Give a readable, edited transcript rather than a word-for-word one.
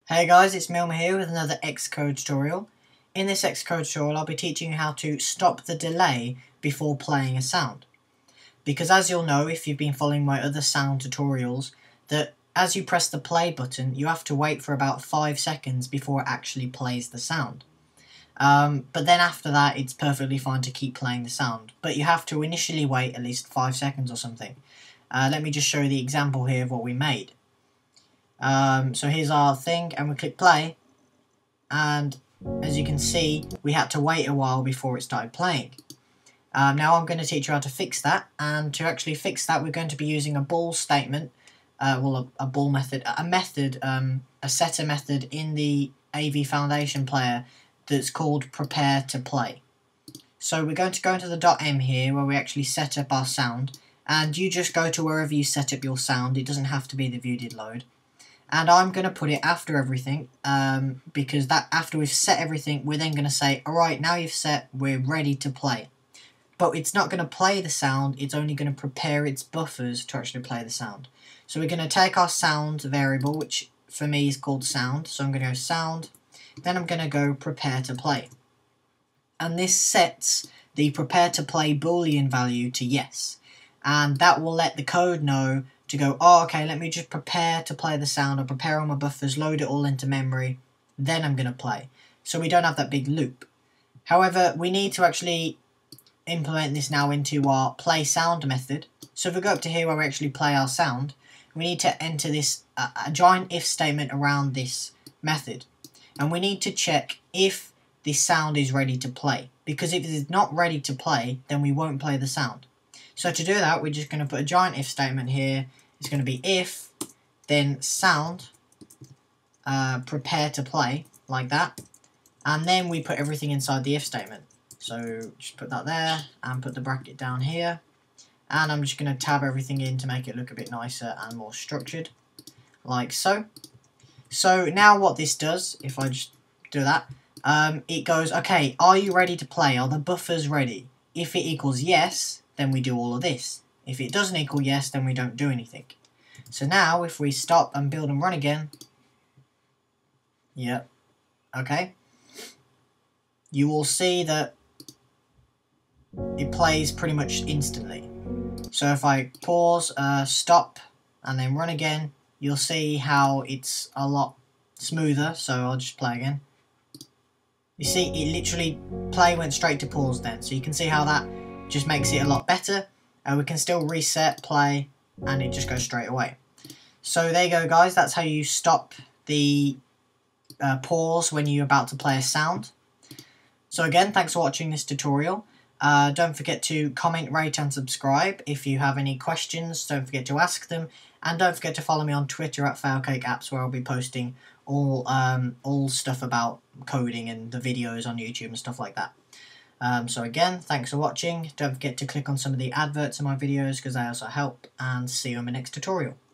Hey guys, it's Milma here with another Xcode tutorial. In this Xcode tutorial I'll be teaching you how to stop the delay before playing a sound. Because as you'll know if you've been following my other sound tutorials, that as you press the play button you have to wait for about 5 seconds before it actually plays the sound. But then after that it's perfectly fine to keep playing the sound. But you have to initially wait at least 5 seconds or something. Let me just show you the example here of what we made. So here's our thing, and we click play, and as you can see we had to wait a while before it started playing. Now I'm going to teach you how to fix that, and to actually fix that we're going to be using a bool statement, a bool method, a setter method in the AV Foundation player that's called prepareToPlay. So we're going to go into the .m here where we actually set up our sound, and you just go to wherever you set up your sound. It doesn't have to be the viewDidLoad. And I'm going to put it after everything, because after we've set everything, we're then going to say, alright, now you've set, we're ready to play. But it's not going to play the sound, it's only going to prepare its buffers to actually play the sound. So we're going to take our sound variable, which for me is called sound. So I'm going to go sound, then I'm going to go prepareToPlay. And this sets the prepareToPlay boolean value to yes. And that will let the code know to go, oh okay, let me just prepare to play the sound, or prepare all my buffers, load it all into memory, then I'm going to play. So we don't have that big loop. However, we need to actually implement this now into our play sound method. So if we go up to here where we actually play our sound, we need to enter this a giant if statement around this method. And we need to check if this sound is ready to play. Because if it is not ready to play, then we won't play the sound. So to do that, we're just going to put a giant if statement here. It's going to be if, then sound, prepareToPlay, like that. And then we put everything inside the if statement. So just put that there, and put the bracket down here. And I'm just going to tab everything in to make it look a bit nicer and more structured, like so. So now what this does, if I just do that, it goes, okay, are you ready to play? Are the buffers ready? If it equals yes, then we do all of this. If it doesn't equal yes, then we don't do anything. So now, if we stop and build and run again, yep, okay, you will see that it plays pretty much instantly. So if I pause, stop, and then run again, you'll see how it's a lot smoother. So I'll just play again. You see, it literally, play went straight to pause then. So you can see how that just makes it a lot better. We can still reset, play, and it just goes straight away. So there you go guys, that's how you stop the pause when you're about to play a sound. So again, thanks for watching this tutorial. Don't forget to comment, rate and subscribe. If you have any questions, don't forget to ask them. And don't forget to follow me on Twitter at FailcakeApps, where I'll be posting all stuff about coding and the videos on YouTube and stuff like that. So again, thanks for watching. Don't forget to click on some of the adverts in my videos because they also help, and see you in my next tutorial.